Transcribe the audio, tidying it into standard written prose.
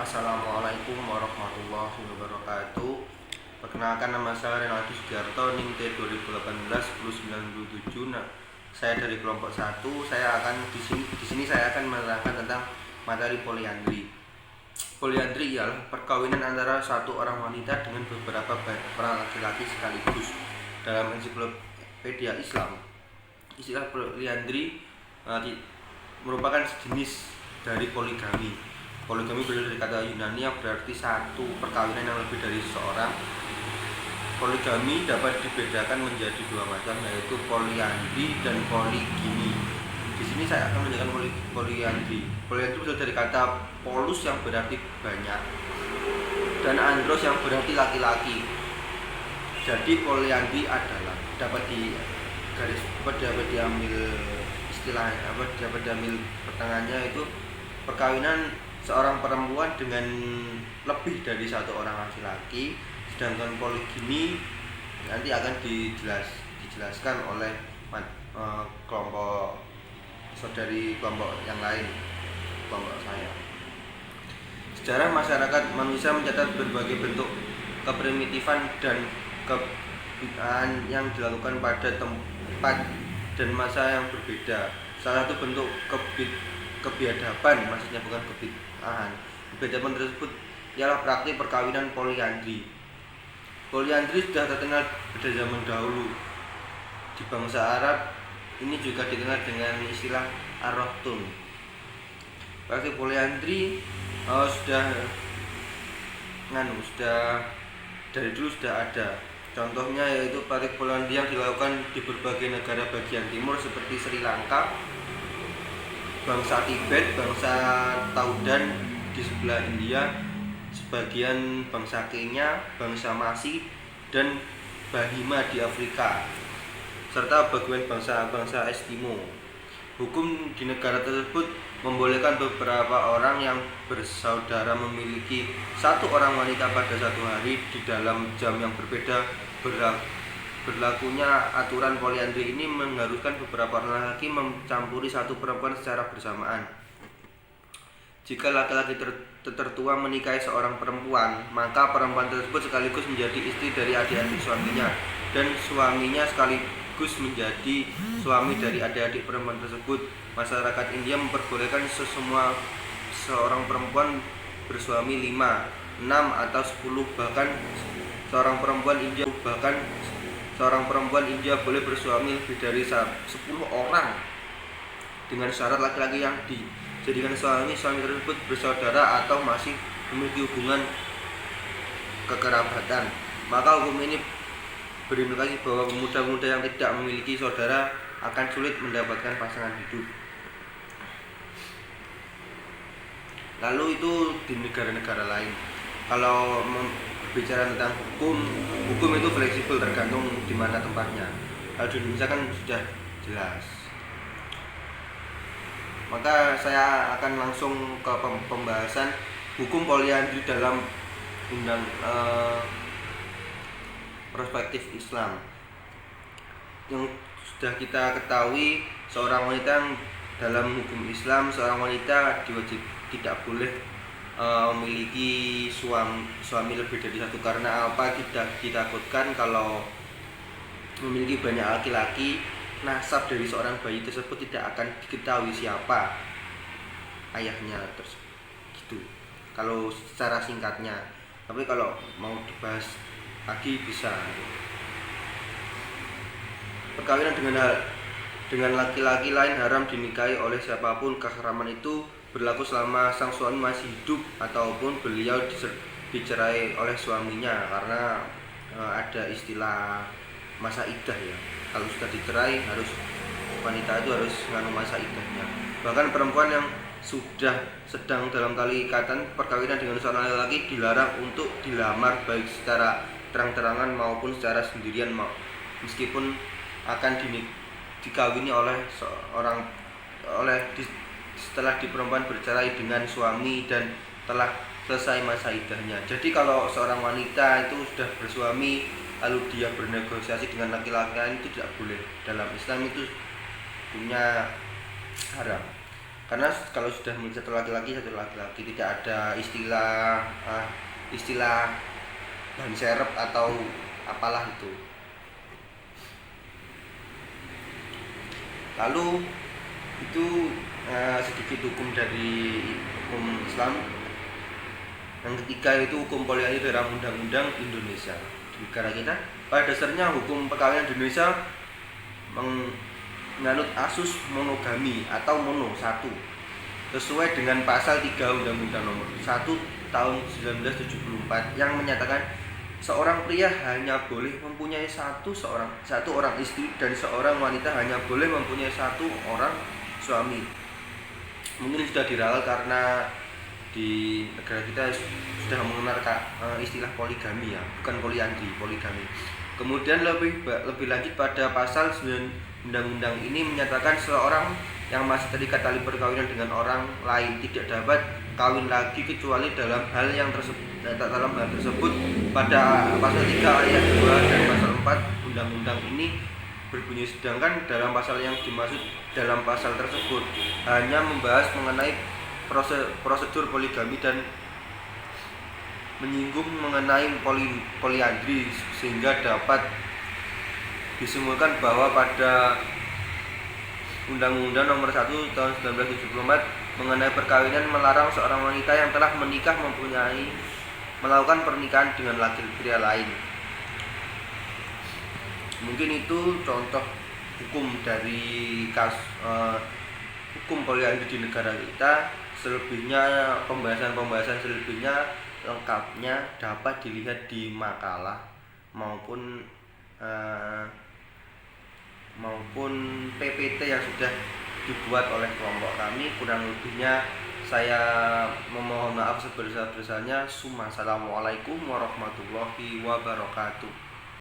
Assalamualaikum warahmatullahi wabarakatuh. Perkenalkan, nama saya Renaldi Sugiarto, NIM T 2018-1097. Nah, saya dari kelompok 1. Saya akan di sini saya akan menerangkan tentang materi poliandri. Poliandri ialah perkawinan antara satu orang wanita dengan beberapa orang laki-laki sekaligus. Dalam ensiklopedia Islam, istilah poliandri merupakan sejenis dari poligami. Poligami berasal dari kata Yunani yang berarti satu perkawinan yang lebih dari seorang. Poligami dapat dibedakan menjadi dua macam, yaitu poliandri dan poligimi. Di sini saya akan menjelaskan poliandri. Poliandri berasal dari kata polus yang berarti banyak dan andros yang berarti laki-laki. Jadi poliandri adalah dapat diambil istilahnya dapat diambil pertengahannya itu perkawinan seorang perempuan dengan lebih dari satu orang laki-laki. Sedangkan poligami nanti akan dijelaskan oleh kelompok saudari kelompok yang lain, kelompok saya. Sejarah masyarakat manusia mencatat berbagai bentuk keprimitifan dan kebid'ahan yang dilakukan pada tempat dan masa yang berbeda. Salah satu bentuk kebiadaban, maksudnya bukan kebid'ahan tersebut ialah praktik perkawinan poliandri. Poliandri sudah terkenal pada zaman dahulu. Di bangsa Arab ini juga dikenal dengan istilah ar-rahtun. Praktik poliandri sudah dari dulu sudah ada. Contohnya yaitu praktik poliandri yang dilakukan di berbagai negara bagian timur seperti Sri Lanka, bangsa Tibet, bangsa Taudan di sebelah India, sebagian bangsa Kenya, bangsa Masi, dan Bahima di Afrika, serta bagian bangsa Eskimo. Hukum di negara tersebut membolehkan beberapa orang yang bersaudara memiliki satu orang wanita pada satu hari di dalam jam yang berbeda. Berlakunya aturan poliandri ini mengharuskan beberapa orang laki mencampuri satu perempuan secara bersamaan. Jika laki-laki tertua menikahi seorang perempuan, maka perempuan tersebut sekaligus menjadi istri dari adik-adik suaminya, dan suaminya sekaligus menjadi suami dari adik-adik perempuan tersebut. Masyarakat India memperbolehkan seorang perempuan bersuami 5, 6, atau 10, bahkan seorang perempuan India boleh bersuami lebih dari 10 orang dengan syarat laki-laki yang dijadikan suami tersebut bersaudara atau masih memiliki hubungan kekerabatan. Maka hukum ini berimplikasi bahwa pemuda-pemuda yang tidak memiliki saudara akan sulit mendapatkan pasangan hidup. Lalu itu di negara-negara lain. Kalau bicara tentang hukum itu fleksibel tergantung di mana tempatnya. Kalau di Indonesia kan sudah jelas. Maka saya akan langsung ke pembahasan hukum poliandri dalam perspektif Islam. Yang sudah kita ketahui, seorang wanita dalam hukum Islam, seorang wanita tidak boleh memiliki suami lebih dari satu. Karena apa? Ditakutkan kalau memiliki banyak laki-laki, nasab dari seorang bayi tersebut tidak akan diketahui siapa ayahnya gitu. Kalau secara singkatnya, tapi kalau mau dibahas lagi bisa. Perkawinan dengan laki-laki lain haram dinikahi oleh siapapun. Keharaman itu berlaku selama sang suami masih hidup ataupun beliau dicerai oleh suaminya, karena ada istilah masa iddah ya. Kalau sudah dicerai, wanita itu harus menganu masa iddahnya. Bahkan perempuan yang sudah sedang dalam tali ikatan perkawinan dengan seorang laki-laki dilarang untuk dilamar, baik secara terang-terangan maupun secara sendirian, meskipun akan dikawini setelah perempuan bercerai dengan suami dan telah selesai masa iddahnya. Jadi kalau seorang wanita itu sudah bersuami lalu dia bernegosiasi dengan laki-laki lain, itu tidak boleh. Dalam Islam itu punya haram. Karena kalau sudah satu laki-laki tidak ada istilah ban serep atau apalah itu. Lalu itu sedikit hukum dari hukum Islam. Yang ketiga itu hukum poliandri dalam undang-undang Indonesia. Di negara kita pada dasarnya hukum perkawinan di Indonesia menganut asus monogami atau mono satu, sesuai dengan pasal 3 Undang-Undang Nomor 1 Tahun 1974 yang menyatakan seorang pria hanya boleh mempunyai satu orang istri dan seorang wanita hanya boleh mempunyai satu orang suami. Mungkin sudah diralat karena di negara kita sudah mengenal istilah poligami ya, bukan poliandri, poligami. Kemudian lebih lanjut pada pasal 9 undang-undang ini menyatakan seorang yang masih terikat tali perkawinan dengan orang lain tidak dapat kawin lagi kecuali dalam hal tersebut pada pasal 3 ayat 2 dan pasal 4 undang-undang ini berbunyi, sedangkan dalam pasal yang dimaksud dalam pasal tersebut hanya membahas mengenai prosedur poligami dan menyinggung mengenai poliandri, sehingga dapat disimpulkan bahwa pada Undang-Undang Nomor 1 Tahun 1974 mengenai perkawinan melarang seorang wanita yang telah menikah melakukan pernikahan dengan pria lain. Mungkin itu contoh hukum dari hukum poliandri di negara kita. Selebihnya pembahasan selebihnya lengkapnya dapat dilihat di makalah maupun PPT yang sudah dibuat oleh kelompok kami. Kurang lebihnya saya memohon maaf sebesar-besarnya. Assalamualaikum warahmatullahi wabarakatuh.